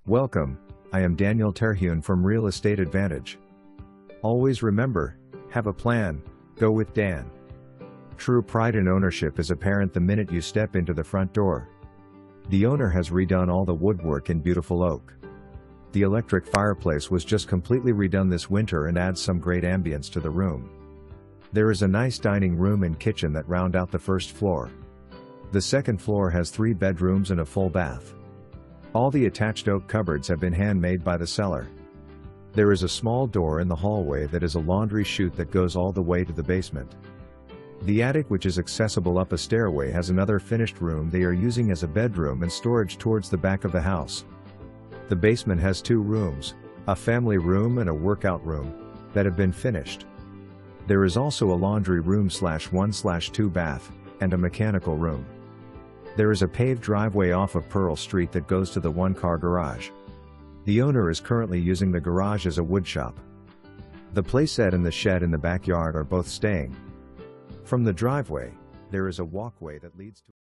Welcome, I am Daniel Terhune from Real Estate Advantage. Always remember, have a plan, go with Dan. True pride in ownership is apparent the minute you step into the front door. The owner has redone all the woodwork in beautiful oak. The electric fireplace was just completely redone this winter and adds some great ambience to the room. There is a nice dining room and kitchen that round out the first floor. The second floor has 3 bedrooms and a full bath. All the attached oak cupboards have been handmade by the seller. There is a small door in the hallway that is a laundry chute that goes all the way to the basement. The attic, which is accessible up a stairway, has another finished room they are using as a bedroom and storage towards the back of the house. The basement has 2 rooms, a family room and a workout room, that have been finished. There is also a laundry room /1/2 bath, and a mechanical room. There is a paved driveway off of Pearl Street that goes to the 1-car garage. The owner is currently using the garage as a woodshop. The playset and the shed in the backyard are both staying. From the driveway, there is a walkway that leads to